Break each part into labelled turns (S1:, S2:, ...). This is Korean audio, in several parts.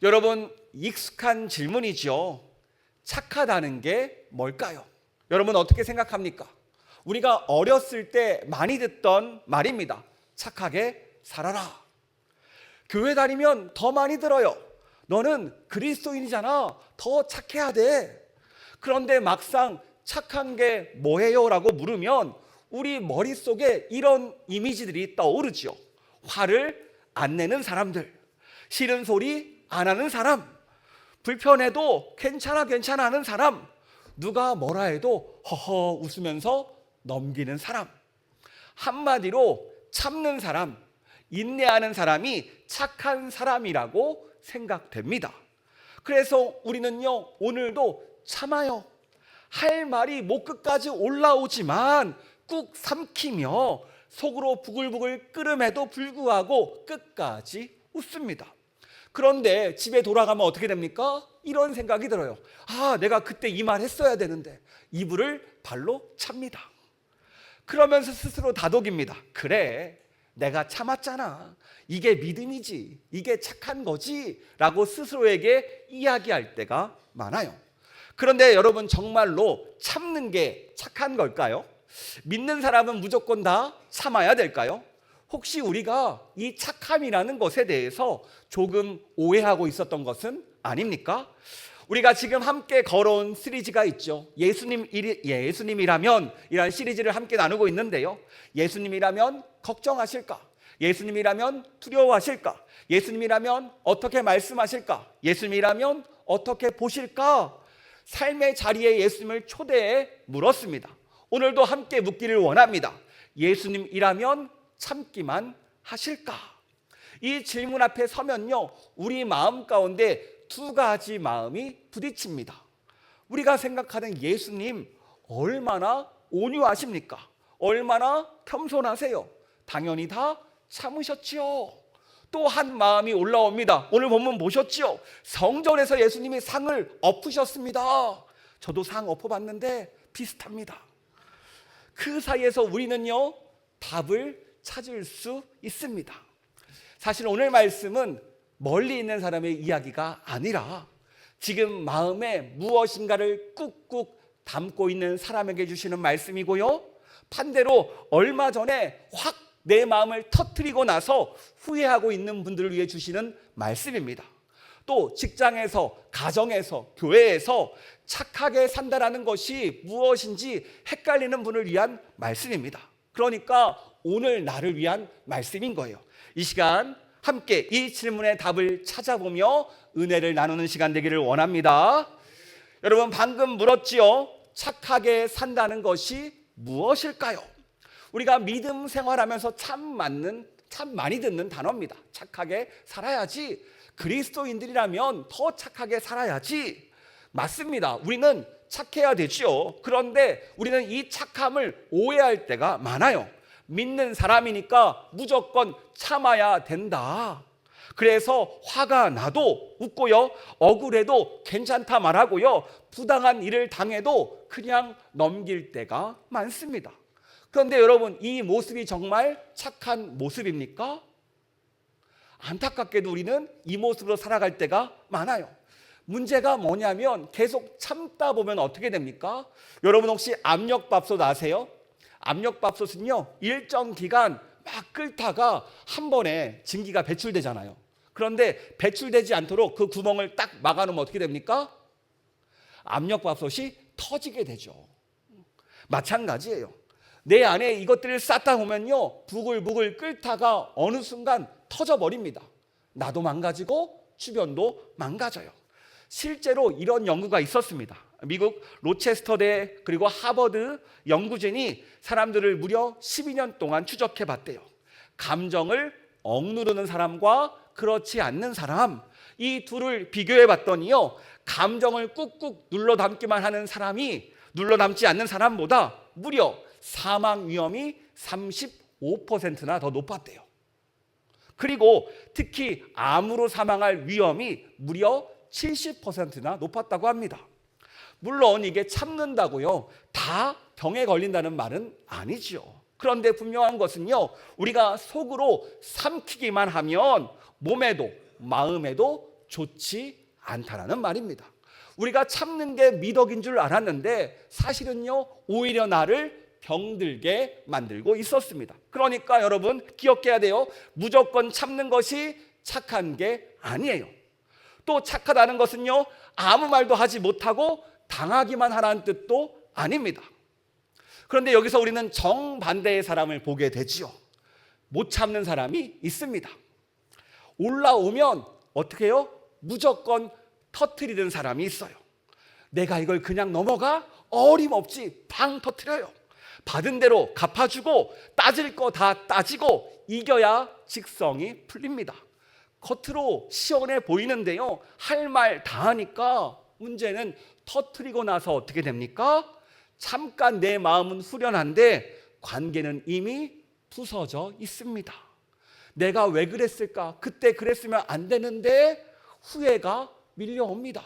S1: 여러분, 익숙한 질문이죠. 착하다는 게 뭘까요? 여러분 어떻게 생각합니까? 우리가 어렸을 때 많이 듣던 말입니다. 착하게 살아라. 교회 다니면 더 많이 들어요. 너는 그리스도인이잖아. 더 착해야 돼. 그런데 막상 착한 게 뭐예요? 라고 물으면 우리 머릿속에 이런 이미지들이 떠오르죠. 화를 안 내는 사람들, 싫은 소리 안 하는 사람, 불편해도 괜찮아 하는 사람, 누가 뭐라 해도 허허 웃으면서 넘기는 사람. 한마디로 참는 사람, 인내하는 사람이 착한 사람이라고 생각됩니다. 그래서 우리는요, 오늘도 참아요. 할 말이 목 끝까지 올라오지만 꾹 삼키며 속으로 부글부글 끓음에도 불구하고 끝까지 웃습니다. 그런데 집에 돌아가면 어떻게 됩니까? 이런 생각이 들어요. 내가 그때 이 말 했어야 되는데. 이불을 발로 찹니다. 그러면서 스스로 다독입니다. 그래, 내가 참았잖아. 이게 믿음이지, 이게 착한 거지 라고 스스로에게 이야기할 때가 많아요. 그런데 여러분, 정말로 참는 게 착한 걸까요? 믿는 사람은 무조건 다 참아야 될까요? 혹시 우리가 이 착함이라는 것에 대해서 조금 오해하고 있었던 것은 아닙니까? 우리가 지금 함께 걸어온 시리즈가 있죠. 예수님이라면 이라는 시리즈를 함께 나누고 있는데요. 예수님이라면 걱정하실까? 예수님이라면 두려워하실까? 예수님이라면 어떻게 말씀하실까? 예수님이라면 어떻게 보실까? 삶의 자리에 예수님을 초대해 물었습니다. 오늘도 함께 묻기를 원합니다. 예수님이라면 참기만 하실까? 이 질문 앞에 서면요, 우리 마음 가운데 두 가지 마음이 부딪힙니다. 우리가 생각하는 예수님 얼마나 온유하십니까? 얼마나 겸손하세요? 당연히 다 참으셨지요. 또 한 마음이 올라옵니다. 오늘 본문 보셨지요? 성전에서 예수님이 상을 엎으셨습니다. 저도 상 엎어봤는데 비슷합니다. 그 사이에서 우리는요, 답을 찾을 수 있습니다. 사실 오늘 말씀은 멀리 있는 사람의 이야기가 아니라 지금 마음에 무엇인가를 꾹꾹 담고 있는 사람에게 주시는 말씀이고요, 반대로 얼마 전에 확 내 마음을 터뜨리고 나서 후회하고 있는 분들을 위해 주시는 말씀입니다. 또 직장에서, 가정에서, 교회에서 착하게 산다라는 것이 무엇인지 헷갈리는 분을 위한 말씀입니다. 그러니까 오늘 나를 위한 말씀인 거예요. 이 시간 함께 이 질문의 답을 찾아보며 은혜를 나누는 시간 되기를 원합니다. 여러분, 방금 물었지요. 착하게 산다는 것이 무엇일까요? 우리가 믿음 생활하면서 참 많이 듣는 단어입니다. 착하게 살아야지. 그리스도인들이라면 더 착하게 살아야지. 맞습니다. 우리는 착해야 되죠. 그런데 우리는 이 착함을 오해할 때가 많아요. 믿는 사람이니까 무조건 참아야 된다. 그래서 화가 나도 웃고요, 억울해도 괜찮다 말하고요, 부당한 일을 당해도 그냥 넘길 때가 많습니다. 그런데 여러분, 이 모습이 정말 착한 모습입니까? 안타깝게도 우리는 이 모습으로 살아갈 때가 많아요. 문제가 뭐냐면 계속 참다 보면 어떻게 됩니까? 여러분 혹시 압력밥솥 아세요? 압력밥솥은요, 일정 기간 막 끓다가 한 번에 증기가 배출되잖아요. 그런데 배출되지 않도록 그 구멍을 딱 막아놓으면 어떻게 됩니까? 압력밥솥이 터지게 되죠. 마찬가지예요. 내 안에 이것들을 쌓다 보면요, 부글부글 끓다가 어느 순간 터져버립니다. 나도 망가지고 주변도 망가져요. 실제로 이런 연구가 있었습니다. 미국 로체스터대 그리고 하버드 연구진이 사람들을 무려 12년 동안 추적해 봤대요. 감정을 억누르는 사람과 그렇지 않는 사람, 이 둘을 비교해 봤더니요, 감정을 꾹꾹 눌러 담기만 하는 사람이 눌러 담지 않는 사람보다 무려 사망 위험이 35%나 더 높았대요. 그리고 특히 암으로 사망할 위험이 무려 70%나 높았다고 합니다. 물론 이게 참는다고요, 다 병에 걸린다는 말은 아니죠. 그런데 분명한 것은요, 우리가 속으로 삼키기만 하면 몸에도 마음에도 좋지 않다라는 말입니다. 우리가 참는 게 미덕인 줄 알았는데 사실은요, 오히려 나를 병들게 만들고 있었습니다. 그러니까 여러분 기억해야 돼요. 무조건 참는 것이 착한 게 아니에요. 또 착하다는 것은요, 아무 말도 하지 못하고 당하기만 하라는 뜻도 아닙니다. 그런데 여기서 우리는 정반대의 사람을 보게 되지요. 못 참는 사람이 있습니다. 올라오면 어떻게 해요? 무조건 터트리는 사람이 있어요. 내가 이걸 그냥 넘어가? 어림없지 팡 터트려요. 받은 대로 갚아주고 따질 거 다 따지고 이겨야 직성이 풀립니다. 겉으로 시원해 보이는데요, 할 말 다 하니까 문제는 터트리고 나서 어떻게 됩니까? 잠깐 내 마음은 후련한데 관계는 이미 부서져 있습니다. 내가 왜 그랬을까? 그때 그랬으면 안 되는데 후회가 밀려옵니다.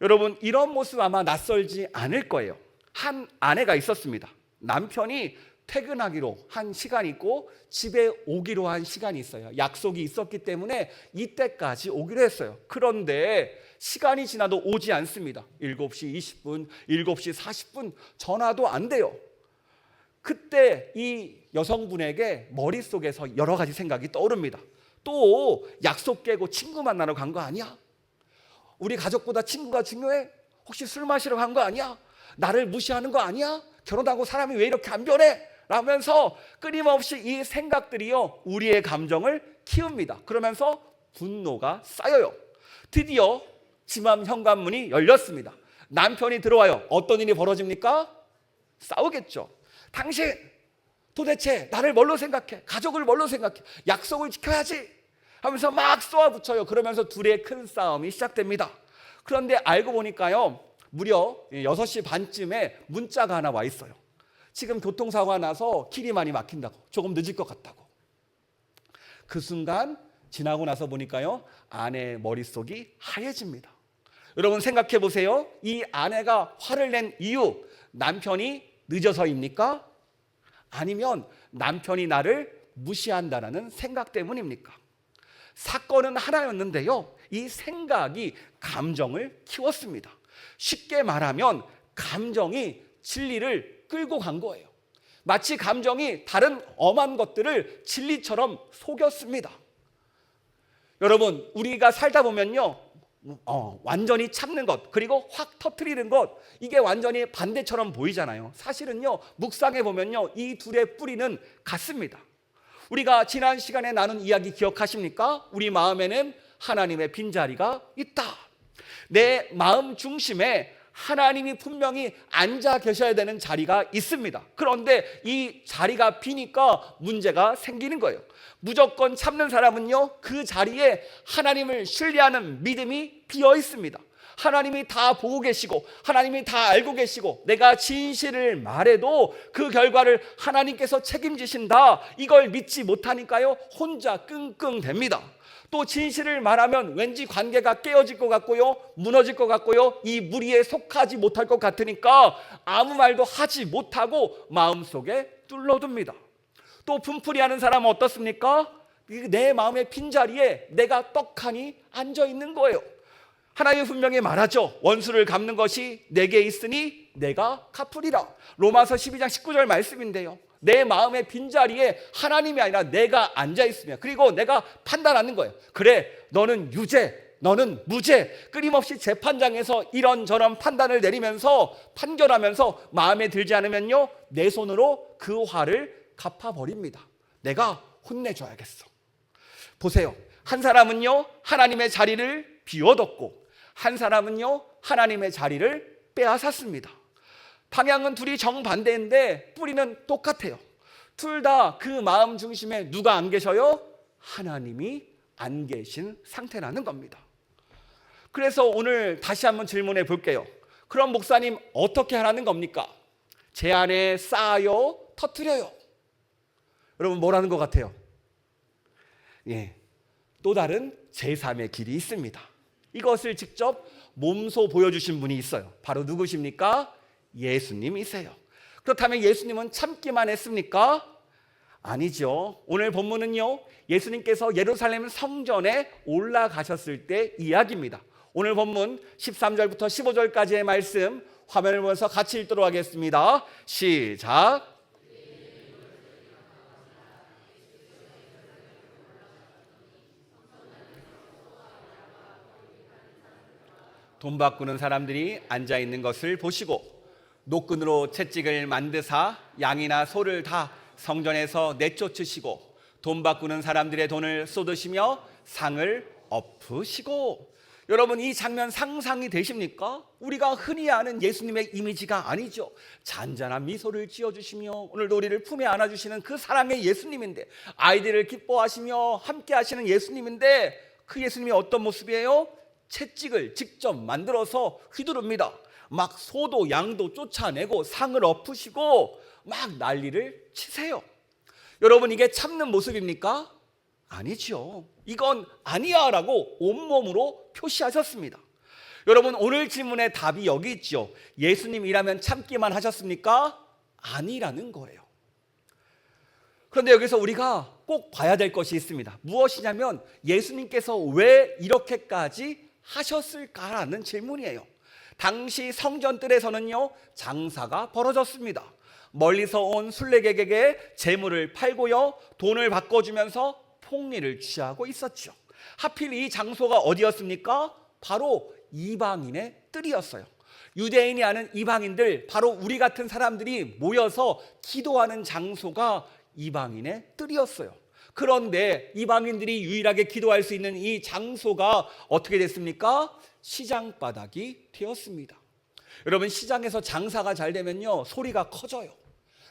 S1: 여러분, 이런 모습 아마 낯설지 않을 거예요. 한 아내가 있었습니다. 남편이 퇴근하기로 한 시간이 있고 집에 오기로 한 시간이 있어요. 약속이 있었기 때문에 이때까지 오기로 했어요. 그런데 시간이 지나도 오지 않습니다. 7시 20분, 7시 40분 전화도 안 돼요. 그때 이 여성분에게 머릿속에서 여러 가지 생각이 떠오릅니다. 또 약속 깨고 친구 만나러 간 거 아니야? 우리 가족보다 친구가 중요해? 혹시 술 마시러 간 거 아니야? 나를 무시하는 거 아니야? 결혼하고 사람이 왜 이렇게 안 변해? 라면서 끊임없이 이 생각들이요, 우리의 감정을 키웁니다. 그러면서 분노가 쌓여요. 드디어 집앞 현관문이 열렸습니다. 남편이 들어와요. 어떤 일이 벌어집니까? 싸우겠죠. 당신 도대체 나를 뭘로 생각해? 가족을 뭘로 생각해? 약속을 지켜야지 하면서 막 쏘아붙여요. 그러면서 둘의 큰 싸움이 시작됩니다. 그런데 알고 보니까요, 무려 6시 반쯤에 문자가 하나 와 있어요. 지금 교통사고가 나서 길이 많이 막힌다고, 조금 늦을 것 같다고. 그 순간 지나고 나서 보니까요, 아내의 머릿속이 하얘집니다. 여러분 생각해 보세요. 이 아내가 화를 낸 이유, 남편이 늦어서입니까? 아니면 남편이 나를 무시한다는 생각 때문입니까? 사건은 하나였는데요, 이 생각이 감정을 키웠습니다. 쉽게 말하면 감정이 진리를 끌고 간 거예요. 마치 감정이 다른 엄한 것들을 진리처럼 속였습니다. 여러분, 우리가 살다 보면요, 완전히 참는 것 그리고 확 터뜨리는 것, 이게 완전히 반대처럼 보이잖아요. 사실은요, 묵상해 보면요, 이 둘의 뿌리는 같습니다. 우리가 지난 시간에 나눈 이야기 기억하십니까? 우리 마음에는 하나님의 빈자리가 있다. 내 마음 중심에 하나님이 분명히 앉아 계셔야 되는 자리가 있습니다. 그런데 이 자리가 비니까 문제가 생기는 거예요. 무조건 참는 사람은요, 그 자리에 하나님을 신뢰하는 믿음이 비어 있습니다. 하나님이 다 보고 계시고 하나님이 다 알고 계시고 내가 진실을 말해도 그 결과를 하나님께서 책임지신다, 이걸 믿지 못하니까요, 혼자 끙끙댑니다. 또 진실을 말하면 왠지 관계가 깨어질 것 같고요, 무너질 것 같고요, 이 무리에 속하지 못할 것 같으니까 아무 말도 하지 못하고 마음속에 뚫어둡니다. 또 분풀이하는 사람은 어떻습니까? 내 마음의 빈자리에 내가 떡하니 앉아 있는 거예요. 하나님이 분명히 말하죠. 원수를 갚는 것이 내게 있으니 내가 갚으리라. 로마서 12장 19절 말씀인데요, 내 마음의 빈자리에 하나님이 아니라 내가 앉아있으며, 그리고 내가 판단하는 거예요. 그래, 너는 유죄, 너는 무죄. 끊임없이 재판장에서 이런저런 판단을 내리면서 판결하면서 마음에 들지 않으면요, 내 손으로 그 화를 갚아버립니다. 내가 혼내줘야겠어. 보세요, 한 사람은요, 하나님의 자리를 비워뒀고 한 사람은요, 하나님의 자리를 빼앗았습니다. 방향은 둘이 정반대인데 뿌리는 똑같아요. 둘 다 그 마음 중심에 누가 안 계셔요? 하나님이 안 계신 상태라는 겁니다. 그래서 오늘 다시 한번 질문해 볼게요. 그럼 목사님, 어떻게 하라는 겁니까? 제 안에 쌓아요, 터뜨려요? 여러분 뭐라는 것 같아요? 또 다른 제3의 길이 있습니다. 이것을 직접 몸소 보여주신 분이 있어요. 바로 누구십니까? 예수님이세요. 그렇다면 예수님은 참기만 했습니까? 아니죠. 오늘 본문은요, 예수님께서 예루살렘 성전에 올라가셨을 때 이야기입니다. 오늘 본문 13절부터 15절까지의 말씀 화면을 보면서 같이 읽도록 하겠습니다. 시작. 돈 바꾸는 사람들이 앉아 있는 것을 보시고 노끈으로 채찍을 만드사 양이나 소를 다 성전에서 내쫓으시고 돈 바꾸는 사람들의 돈을 쏟으시며 상을 엎으시고. 여러분, 이 장면 상상이 되십니까? 우리가 흔히 아는 예수님의 이미지가 아니죠. 잔잔한 미소를 지어주시며 오늘도 우리를 품에 안아주시는 그 사랑의 예수님인데, 아이들을 기뻐하시며 함께 하시는 예수님인데, 그 예수님이 어떤 모습이에요? 채찍을 직접 만들어서 휘두릅니다. 막 소도 양도 쫓아내고 상을 엎으시고 막 난리를 치세요. 여러분, 이게 참는 모습입니까? 아니죠. 이건 아니야 라고 온몸으로 표시하셨습니다. 여러분, 오늘 질문의 답이 여기 있죠. 예수님이라면 참기만 하셨습니까? 아니라는 거예요. 그런데 여기서 우리가 꼭 봐야 될 것이 있습니다. 무엇이냐면 예수님께서 왜 이렇게까지 하셨을까라는 질문이에요. 당시 성전뜰에서는요, 장사가 벌어졌습니다. 멀리서 온 순례객에게 재물을 팔고요, 돈을 바꿔주면서 폭리를 취하고 있었죠. 하필 이 장소가 어디였습니까? 바로 이방인의 뜰이었어요. 유대인이 아는 이방인들, 바로 우리 같은 사람들이 모여서 기도하는 장소가 이방인의 뜰이었어요. 그런데 이방인들이 유일하게 기도할 수 있는 이 장소가 어떻게 됐습니까? 시장 바닥이 되었습니다. 여러분, 시장에서 장사가 잘 되면요, 소리가 커져요.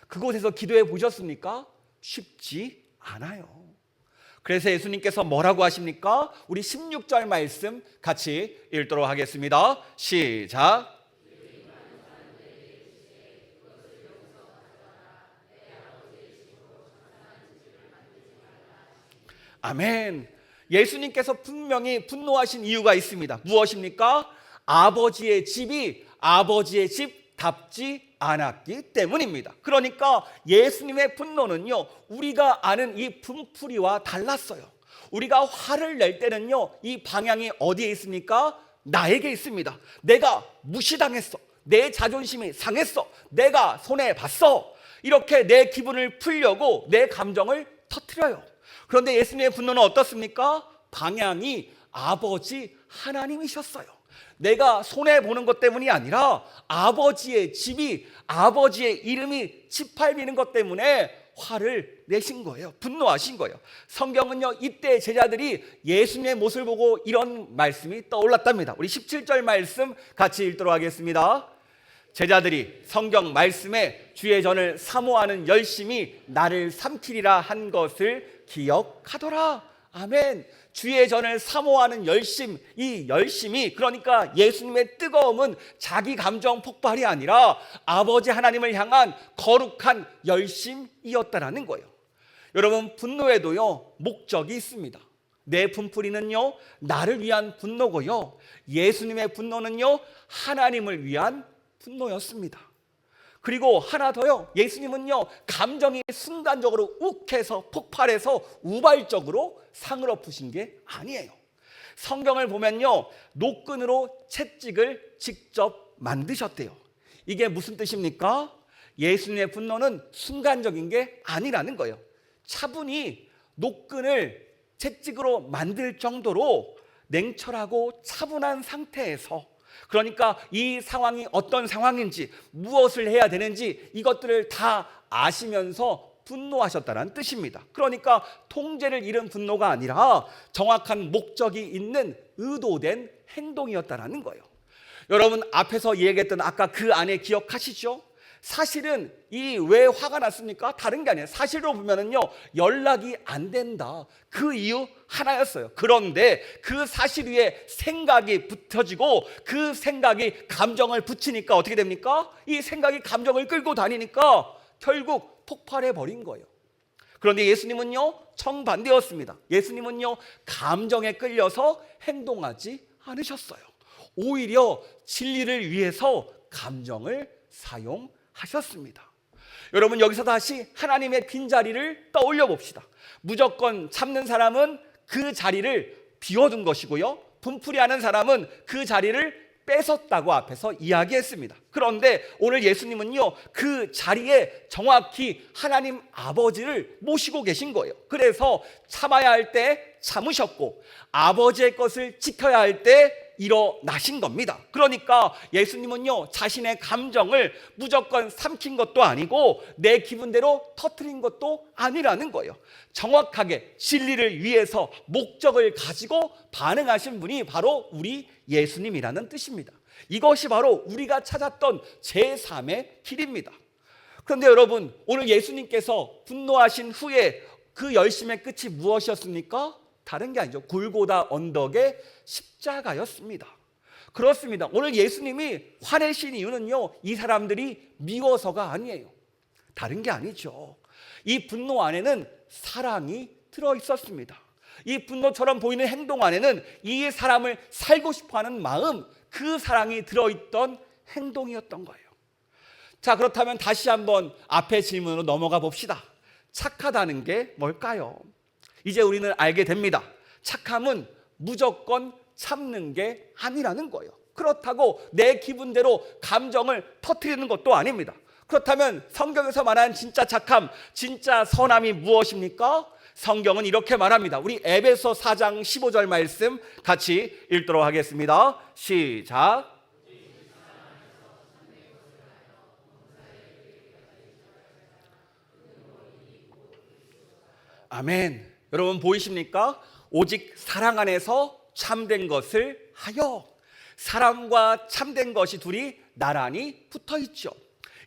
S1: 그곳에서 기도해 보셨습니까? 쉽지 않아요. 그래서 예수님께서 뭐라고 하십니까? 우리 16절 말씀 같이 읽도록 하겠습니다. 시작. 아멘. 예수님께서 분명히 분노하신 이유가 있습니다. 무엇입니까? 아버지의 집이 아버지의 집답지 않았기 때문입니다. 그러니까 예수님의 분노는요, 우리가 아는 이 분풀이와 달랐어요. 우리가 화를 낼 때는요, 이 방향이 어디에 있습니까? 나에게 있습니다. 내가 무시당했어. 내 자존심이 상했어. 내가 손해봤어. 이렇게 내 기분을 풀려고 내 감정을 터뜨려요. 그런데 예수님의 분노는 어떻습니까? 방향이 아버지 하나님이셨어요. 내가 손해보는 것 때문이 아니라 아버지의 집이, 아버지의 이름이 짓밟히는 것 때문에 화를 내신 거예요. 분노하신 거예요. 성경은요, 이때 제자들이 예수님의 모습을 보고 이런 말씀이 떠올랐답니다. 우리 17절 말씀 같이 읽도록 하겠습니다. 제자들이 성경 말씀에 주의 전을 사모하는 열심이 나를 삼키리라 한 것을 기억하더라. 아멘. 주의 전을 사모하는 열심, 이 열심이, 그러니까 예수님의 뜨거움은 자기 감정 폭발이 아니라 아버지 하나님을 향한 거룩한 열심이었다라는 거예요. 여러분, 분노에도요, 목적이 있습니다. 내 분풀이는요, 나를 위한 분노고요, 예수님의 분노는요, 하나님을 위한 분노였습니다. 그리고 하나 더요, 예수님은요, 감정이 순간적으로 욱해서 폭발해서 우발적으로 상을 엎으신 게 아니에요. 성경을 보면요, 노끈으로 채찍을 직접 만드셨대요. 이게 무슨 뜻입니까? 예수님의 분노는 순간적인 게 아니라는 거예요. 차분히 노끈을 채찍으로 만들 정도로 냉철하고 차분한 상태에서, 그러니까 이 상황이 어떤 상황인지, 무엇을 해야 되는지 이것들을 다 아시면서 분노하셨다는 뜻입니다. 그러니까 통제를 잃은 분노가 아니라 정확한 목적이 있는 의도된 행동이었다는 거예요. 여러분, 앞에서 얘기했던 아까 그 안에 기억하시죠? 사실은 이 왜 화가 났습니까? 다른 게 아니에요. 사실로 보면은요, 연락이 안 된다. 그 이유 하나였어요. 그런데 그 사실 위에 생각이 붙여지고 그 생각이 감정을 붙이니까 어떻게 됩니까? 이 생각이 감정을 끌고 다니니까 결국 폭발해 버린 거예요. 그런데 예수님은요, 정반대였습니다. 예수님은요, 감정에 끌려서 행동하지 않으셨어요. 오히려 진리를 위해서 감정을 사용하셨습니다. 여러분, 여기서 다시 하나님의 빈자리를 떠올려 봅시다. 무조건 참는 사람은 그 자리를 비워둔 것이고요, 분풀이하는 사람은 그 자리를 뺏었다고 앞에서 이야기했습니다. 그런데 오늘 예수님은요, 그 자리에 정확히 하나님 아버지를 모시고 계신 거예요. 그래서 참아야 할 때 참으셨고, 아버지의 것을 지켜야 할 때 일어나신 겁니다. 그러니까 예수님은요, 자신의 감정을 무조건 삼킨 것도 아니고 내 기분대로 터뜨린 것도 아니라는 거예요. 정확하게 진리를 위해서 목적을 가지고 반응하신 분이 바로 우리 예수님이라는 뜻입니다. 이것이 바로 우리가 찾았던 제3의 길입니다. 그런데 여러분, 오늘 예수님께서 분노하신 후에 그 열심의 끝이 무엇이었습니까? 다른 게 아니죠. 골고다 언덕의 십자가였습니다. 그렇습니다. 오늘 예수님이 화내신 이유는요, 이 사람들이 미워서가 아니에요. 다른 게 아니죠. 이 분노 안에는 사랑이 들어있었습니다. 이 분노처럼 보이는 행동 안에는 이 사람을 살고 싶어하는 마음, 그 사랑이 들어있던 행동이었던 거예요. 자, 그렇다면 다시 한번 앞의 질문으로 넘어가 봅시다. 착하다는 게 뭘까요? 이제 우리는 알게 됩니다. 착함은 무조건 참는 게 아니라는 거예요. 그렇다고 내 기분대로 감정을 터뜨리는 것도 아닙니다. 그렇다면 성경에서 말하는 진짜 착함, 진짜 선함이 무엇입니까? 성경은 이렇게 말합니다. 우리 에베소 4장 15절 말씀 같이 읽도록 하겠습니다. 시작. 아멘. 여러분 보이십니까? 오직 사랑 안에서 참된 것을 하여. 사랑과 참된 것이 둘이 나란히 붙어 있죠.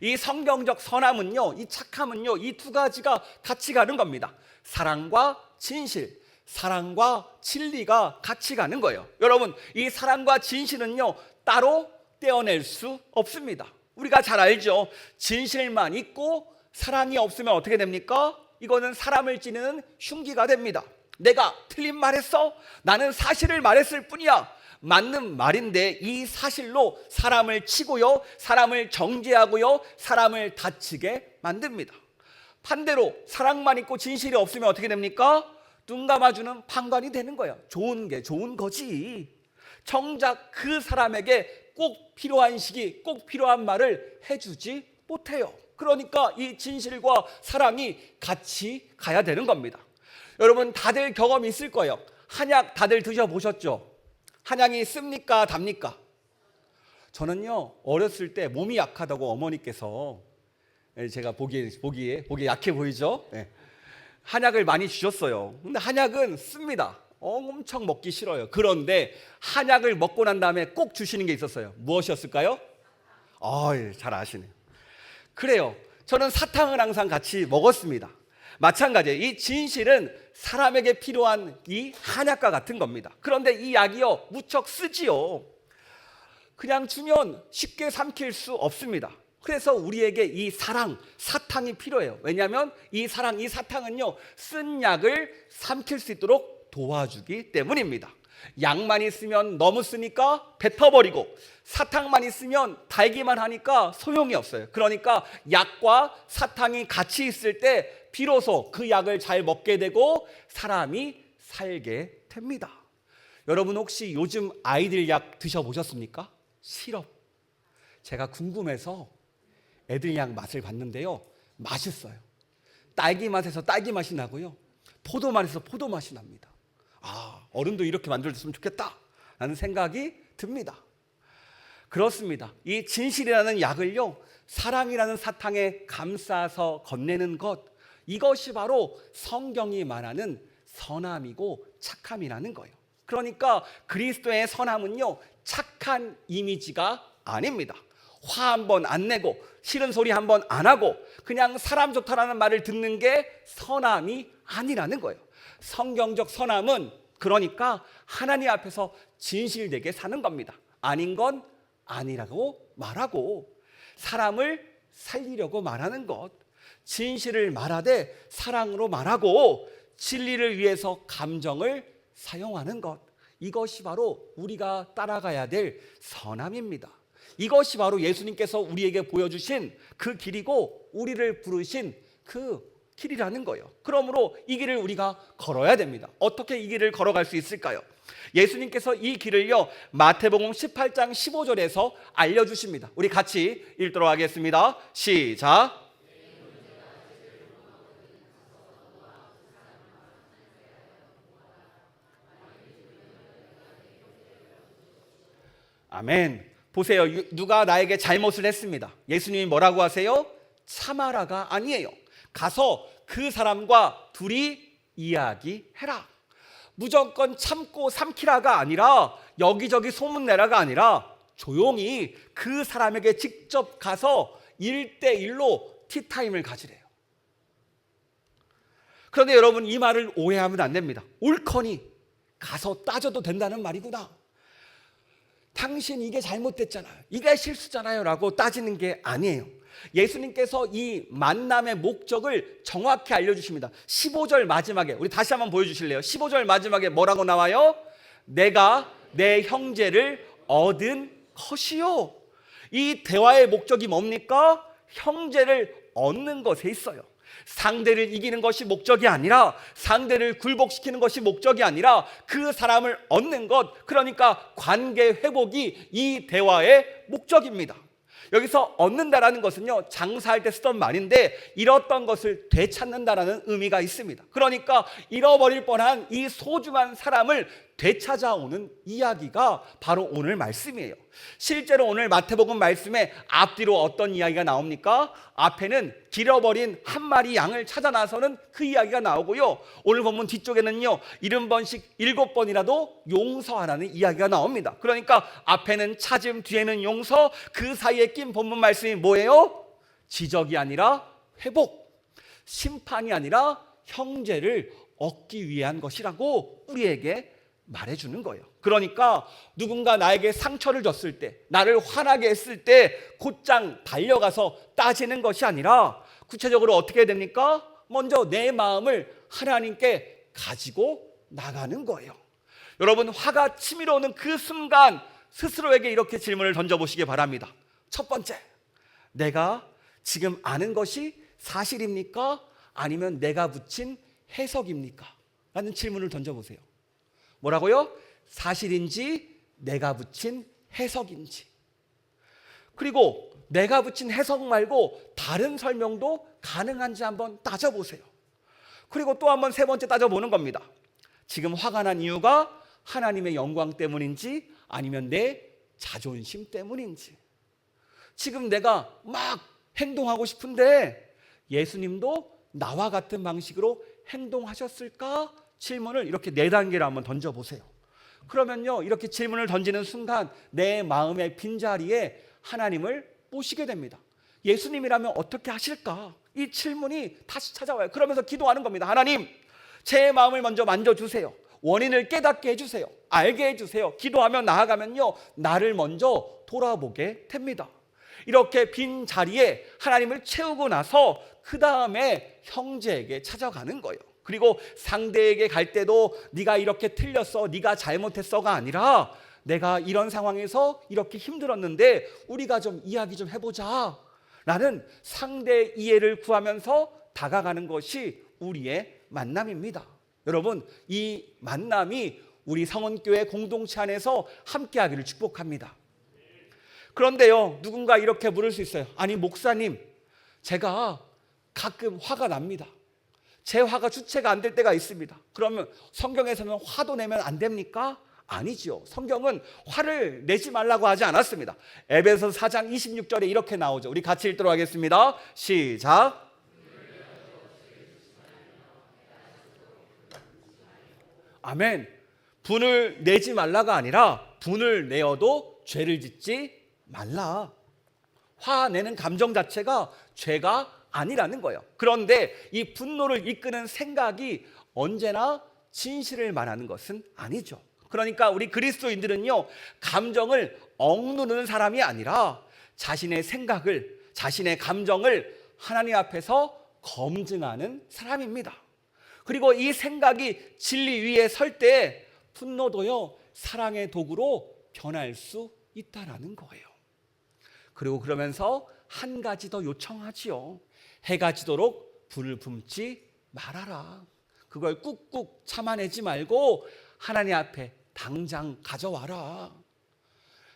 S1: 이 성경적 선함은요, 이 착함은요, 이 두 가지가 같이 가는 겁니다. 사랑과 진실, 사랑과 진리가 같이 가는 거예요. 여러분, 이 사랑과 진실은요, 따로 떼어낼 수 없습니다. 우리가 잘 알죠. 진실만 있고 사랑이 없으면 어떻게 됩니까? 이거는 사람을 찌르는 흉기가 됩니다. 내가 틀린 말했어? 나는 사실을 말했을 뿐이야. 맞는 말인데 이 사실로 사람을 치고요, 사람을 정죄하고요, 사람을 다치게 만듭니다. 반대로 사랑만 있고 진실이 없으면 어떻게 됩니까? 눈 감아주는 판관이 되는 거예요. 좋은 게 좋은 거지. 정작 그 사람에게 꼭 필요한 시기, 꼭 필요한 말을 해주지 못해요. 그러니까 이 진실과 사랑이 같이 가야 되는 겁니다. 여러분 다들 경험이 있을 거예요. 한약 다들 드셔보셨죠? 한약이 씁니까 답니까? 저는요, 어렸을 때 몸이 약하다고 어머니께서, 제가 보기에 약해 보이죠? 네. 한약을 많이 주셨어요. 근데 한약은 씁니다. 엄청 먹기 싫어요. 그런데 한약을 먹고 난 다음에 꼭 주시는 게 있었어요. 무엇이었을까요? 잘 아시네요. 그래요. 저는 사탕을 항상 같이 먹었습니다. 마찬가지예요. 이 진실은 사람에게 필요한 이 한약과 같은 겁니다. 그런데 이 약이요, 무척 쓰지요. 그냥 주면 쉽게 삼킬 수 없습니다. 그래서 우리에게 이 사랑, 사탕이 필요해요. 왜냐하면 이 사랑, 이 사탕은요, 쓴 약을 삼킬 수 있도록 도와주기 때문입니다. 약만 있으면 너무 쓰니까 뱉어버리고, 사탕만 있으면 달기만 하니까 소용이 없어요. 그러니까 약과 사탕이 같이 있을 때 비로소 그 약을 잘 먹게 되고 사람이 살게 됩니다. 여러분 혹시 요즘 아이들 약 드셔보셨습니까? 시럽. 제가 궁금해서 애들 약 맛을 봤는데요, 맛있어요. 딸기 맛에서 딸기 맛이 나고요, 포도 맛에서 포도 맛이 납니다. 어른도 이렇게 만들어줬으면 좋겠다 라는 생각이 듭니다. 그렇습니다. 이 진실이라는 약을요, 사랑이라는 사탕에 감싸서 건네는 것, 이것이 바로 성경이 말하는 선함이고 착함이라는 거예요. 그러니까 그리스도의 선함은요, 착한 이미지가 아닙니다. 화 한 번 안 내고 싫은 소리 한 번 안 하고 그냥 사람 좋다라는 말을 듣는 게 선함이 아니라는 거예요. 성경적 선함은 그러니까 하나님 앞에서 진실되게 사는 겁니다. 아닌 건 아니라고 말하고, 사람을 살리려고 말하는 것, 진실을 말하되 사랑으로 말하고, 진리를 위해서 감정을 사용하는 것, 이것이 바로 우리가 따라가야 될 선함입니다. 이것이 바로 예수님께서 우리에게 보여주신 그 길이고 우리를 부르신 그 길이라는 거예요. 그러므로 이 길을 우리가 걸어야 됩니다. 어떻게 이 길을 걸어갈 수 있을까요? 예수님께서 이 길을요, 마태복음 18장 15절에서 알려주십니다. 우리 같이 읽도록 하겠습니다. 시작. 아멘. 보세요. 누가 나에게 잘못을 했습니다. 예수님이 뭐라고 하세요? 참아라가 아니에요. 가서 그 사람과 둘이 이야기해라. 무조건 참고 삼키라가 아니라, 여기저기 소문내라가 아니라, 조용히 그 사람에게 직접 가서 1대1로 티타임을 가지래요. 그런데 여러분, 이 말을 오해하면 안 됩니다. 옳거니 가서 따져도 된다는 말이구나. 당신 이게 잘못됐잖아요, 이게 실수잖아요 라고 따지는 게 아니에요. 예수님께서 이 만남의 목적을 정확히 알려주십니다. 15절 마지막에, 우리 다시 한번 보여주실래요? 15절 마지막에 뭐라고 나와요? 내가 내 형제를 얻은 것이요. 이 대화의 목적이 뭡니까? 형제를 얻는 것에 있어요. 상대를 이기는 것이 목적이 아니라, 상대를 굴복시키는 것이 목적이 아니라 그 사람을 얻는 것, 그러니까 관계 회복이 이 대화의 목적입니다. 여기서 얻는다라는 것은요, 장사할 때 쓰던 말인데 잃었던 것을 되찾는다라는 의미가 있습니다. 그러니까 잃어버릴 뻔한 이 소중한 사람을 되찾아오는 이야기가 바로 오늘 말씀이에요. 실제로 오늘 마태복음 말씀에 앞뒤로 어떤 이야기가 나옵니까? 앞에는 길어버린 한 마리 양을 찾아 나서는 그 이야기가 나오고요, 오늘 본문 뒤쪽에는요 70번씩 7번이라도 용서하라는 이야기가 나옵니다. 그러니까 앞에는 찾음, 뒤에는 용서, 그 사이에 낀 본문 말씀이 뭐예요? 지적이 아니라 회복, 심판이 아니라 형제를 얻기 위한 것이라고 우리에게 말해주는 거예요. 그러니까 누군가 나에게 상처를 줬을 때, 나를 화나게 했을 때 곧장 달려가서 따지는 것이 아니라, 구체적으로 어떻게 해야 됩니까? 먼저 내 마음을 하나님께 가지고 나가는 거예요. 여러분, 화가 치밀어 오는 그 순간 스스로에게 이렇게 질문을 던져보시기 바랍니다. 첫 번째, 내가 지금 아는 것이 사실입니까? 아니면 내가 붙인 해석입니까? 라는 질문을 던져보세요. 뭐라고요? 사실인지 내가 붙인 해석인지. 그리고 내가 붙인 해석 말고 다른 설명도 가능한지 한번 따져보세요. 그리고 또 한번 세 번째 따져보는 겁니다. 지금 화가 난 이유가 하나님의 영광 때문인지 아니면 내 자존심 때문인지. 지금 내가 막 행동하고 싶은데 예수님도 나와 같은 방식으로 행동하셨을까? 질문을 이렇게 4단계로 한번 던져보세요. 그러면요, 이렇게 질문을 던지는 순간 내 마음의 빈자리에 하나님을 모시게 됩니다. 예수님이라면 어떻게 하실까? 이 질문이 다시 찾아와요. 그러면서 기도하는 겁니다. 하나님, 제 마음을 먼저 만져주세요. 원인을 깨닫게 해주세요. 알게 해주세요. 기도하며 나아가면요, 나를 먼저 돌아보게 됩니다. 이렇게 빈 자리에 하나님을 채우고 나서 그 다음에 형제에게 찾아가는 거예요. 그리고 상대에게 갈 때도 네가 이렇게 틀렸어, 네가 잘못했어가 아니라, 내가 이런 상황에서 이렇게 힘들었는데 우리가 좀 이야기 좀 해보자 라는 상대의 이해를 구하면서 다가가는 것이 우리의 만남입니다. 여러분, 이 만남이 우리 성원교회 공동체 안에서 함께하기를 축복합니다. 그런데요, 누군가 이렇게 물을 수 있어요. 아니 목사님, 제가 가끔 화가 납니다. 제 화가 주체가 안 될 때가 있습니다. 그러면 성경에서는 화도 내면 안 됩니까? 아니죠. 성경은 화를 내지 말라고 하지 않았습니다. 에베소서 4장 26절에 이렇게 나오죠. 우리 같이 읽도록 하겠습니다. 시작. 아멘. 분을 내지 말라가 아니라 분을 내어도 죄를 짓지 말라. 화내는 감정 자체가 죄가 아니라는 거예요. 그런데 이 분노를 이끄는 생각이 언제나 진실을 말하는 것은 아니죠. 그러니까 우리 그리스도인들은요, 감정을 억누르는 사람이 아니라 자신의 생각을, 자신의 감정을 하나님 앞에서 검증하는 사람입니다. 그리고 이 생각이 진리 위에 설 때 분노도요, 사랑의 도구로 변할 수 있다라는 거예요. 그리고 그러면서 한 가지 더 요청하지요. 해가 지도록 불을 품지 말아라. 그걸 꾹꾹 참아내지 말고 하나님 앞에 당장 가져와라.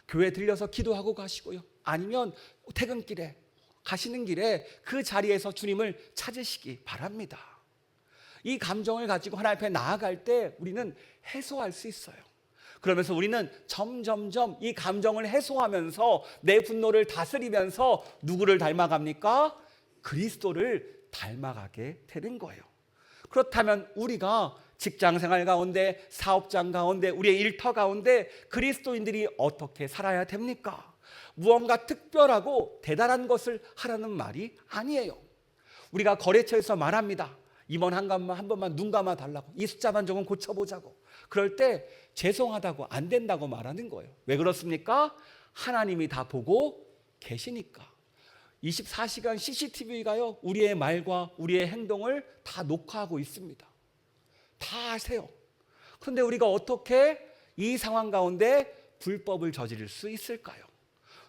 S1: 교회 들려서 기도하고 가시고요. 아니면 퇴근길에 가시는 길에 그 자리에서 주님을 찾으시기 바랍니다. 이 감정을 가지고 하나님 앞에 나아갈 때 우리는 해소할 수 있어요. 그러면서 우리는 점점점 이 감정을 해소하면서 내 분노를 다스리면서 누구를 닮아갑니까? 그리스도를 닮아가게 되는 거예요. 그렇다면 우리가 직장생활 가운데, 사업장 가운데, 우리의 일터 가운데 그리스도인들이 어떻게 살아야 됩니까? 무언가 특별하고 대단한 것을 하라는 말이 아니에요. 우리가 거래처에서 말합니다. 이번 한 번만 눈 감아 달라고, 이 숫자만 조금 고쳐보자고. 그럴 때 죄송하다고, 안 된다고 말하는 거예요. 왜 그렇습니까? 하나님이 다 보고 계시니까. 24시간 CCTV가요, 우리의 말과 우리의 행동을 다 녹화하고 있습니다. 다 아세요. 그런데 우리가 어떻게 이 상황 가운데 불법을 저지를 수 있을까요?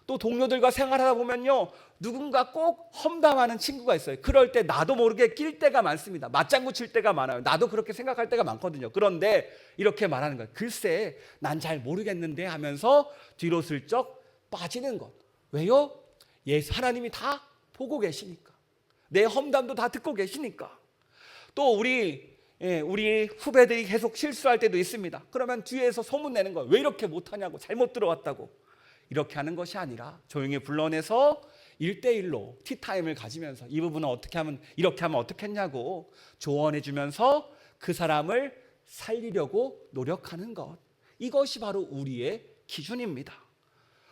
S1: 또 동료들과 생활하다 보면요, 누군가 꼭 험담하는 친구가 있어요. 그럴 때 나도 모르게 낄 때가 많습니다. 맞장구 칠 때가 많아요. 나도 그렇게 생각할 때가 많거든요. 그런데 이렇게 말하는 거예요. 글쎄, 난 잘 모르겠는데 하면서 뒤로 슬쩍 빠지는 것. 왜요? 하나님이 다 보고 계시니까. 내 험담도 다 듣고 계시니까. 또 우리 후배들이 계속 실수할 때도 있습니다. 그러면 뒤에서 소문내는 거예요. 왜 이렇게 못하냐고, 잘못 들어왔다고. 이렇게 하는 것이 아니라 조용히 불러내서 1대1로 티타임을 가지면서 이 부분은 어떻게 하면, 이렇게 하면 어떻겠냐고 조언해 주면서 그 사람을 살리려고 노력하는 것. 이것이 바로 우리의 기준입니다.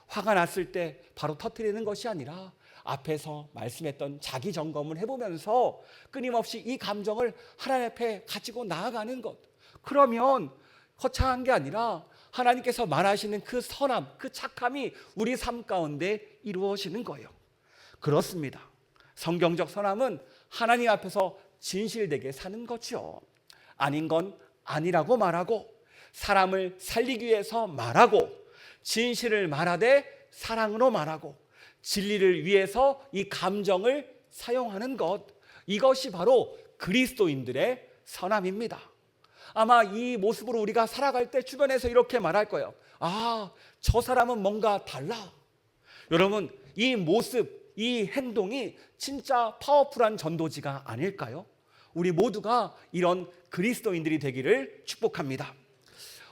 S1: 화가 났을 때 바로 터뜨리는 것이 아니라 앞에서 말씀했던 자기 점검을 해보면서 끊임없이 이 감정을 하나님 앞에 가지고 나아가는 것. 그러면 거창한 게 아니라 하나님께서 말하시는 그 선함, 그 착함이 우리 삶 가운데 이루어지는 거예요. 그렇습니다. 성경적 선함은 하나님 앞에서 진실되게 사는 거죠. 아닌 건 아니라고 말하고, 사람을 살리기 위해서 말하고, 진실을 말하되 사랑으로 말하고, 진리를 위해서 이 감정을 사용하는 것. 이것이 바로 그리스도인들의 선함입니다. 아마 이 모습으로 우리가 살아갈 때 주변에서 이렇게 말할 거예요. 아, 저 사람은 뭔가 달라. 여러분, 이 모습, 이 행동이 진짜 파워풀한 전도지가 아닐까요? 우리 모두가 이런 그리스도인들이 되기를 축복합니다.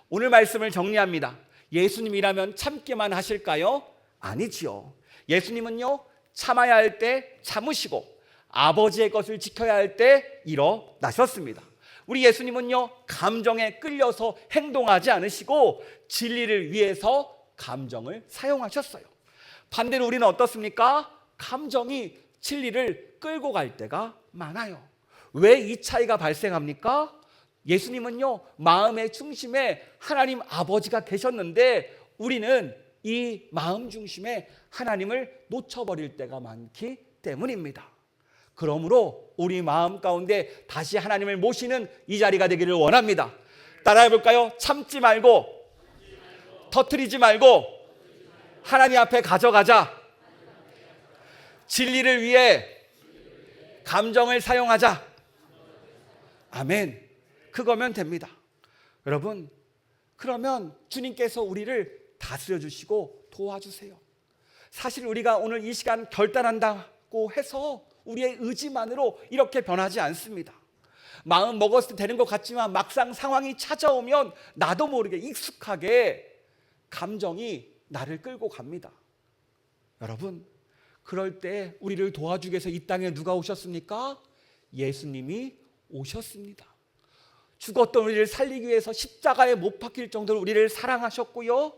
S1: 오늘 말씀을 정리합니다. 예수님이라면 참기만 하실까요? 아니지요. 예수님은요, 참아야 할 때 참으시고 아버지의 것을 지켜야 할 때 일어나셨습니다. 우리 예수님은요, 감정에 끌려서 행동하지 않으시고 진리를 위해서 감정을 사용하셨어요. 반대로 우리는 어떻습니까? 감정이 진리를 끌고 갈 때가 많아요. 왜 이 차이가 발생합니까? 예수님은요, 마음의 중심에 하나님 아버지가 계셨는데 우리는 이 마음 중심에 하나님을 놓쳐버릴 때가 많기 때문입니다. 그러므로 우리 마음 가운데 다시 하나님을 모시는 이 자리가 되기를 원합니다. 따라해 볼까요? 참지 말고, 터뜨리지 말고 하나님 앞에 가져가자. 진리를 위해 감정을 사용하자. 아멘. 그거면 됩니다. 여러분, 그러면 주님께서 우리를 다스려 주시고 도와주세요. 사실 우리가 오늘 이 시간 결단한다고 해서 우리의 의지만으로 이렇게 변하지 않습니다. 마음 먹었을 때 되는 것 같지만 막상 상황이 찾아오면 나도 모르게 익숙하게 감정이 나를 끌고 갑니다. 여러분, 그럴 때 우리를 도와주기 위해서 이 땅에 누가 오셨습니까? 예수님이 오셨습니다. 죽었던 우리를 살리기 위해서 십자가에 못 박힐 정도로 우리를 사랑하셨고요,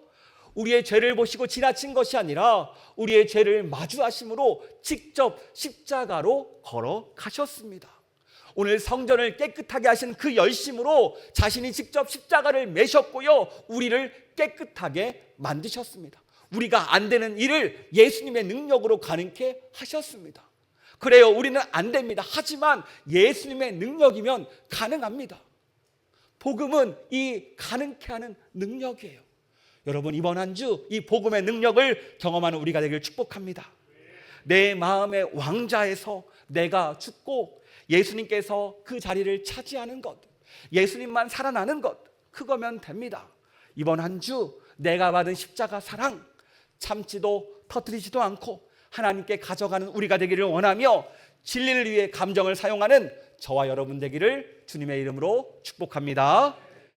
S1: 우리의 죄를 보시고 지나친 것이 아니라 우리의 죄를 마주하심으로 직접 십자가로 걸어가셨습니다. 오늘 성전을 깨끗하게 하신 그 열심으로 자신이 직접 십자가를 매셨고요, 우리를 깨끗하게 만드셨습니다. 우리가 안 되는 일을 예수님의 능력으로 가능케 하셨습니다. 그래요, 우리는 안 됩니다. 하지만 예수님의 능력이면 가능합니다. 복음은 이 가능케 하는 능력이에요. 여러분, 이번 한 주 이 복음의 능력을 경험하는 우리가 되길 축복합니다. 내 마음의 왕좌에서 내가 죽고 예수님께서 그 자리를 차지하는 것, 예수님만 살아나는 것, 그거면 됩니다. 이번 한 주 내가 받은 십자가 사랑 참지도 터뜨리지도 않고 하나님께 가져가는 우리가 되기를 원하며 진리를 위해 감정을 사용하는 저와 여러분 되기를 주님의 이름으로 축복합니다.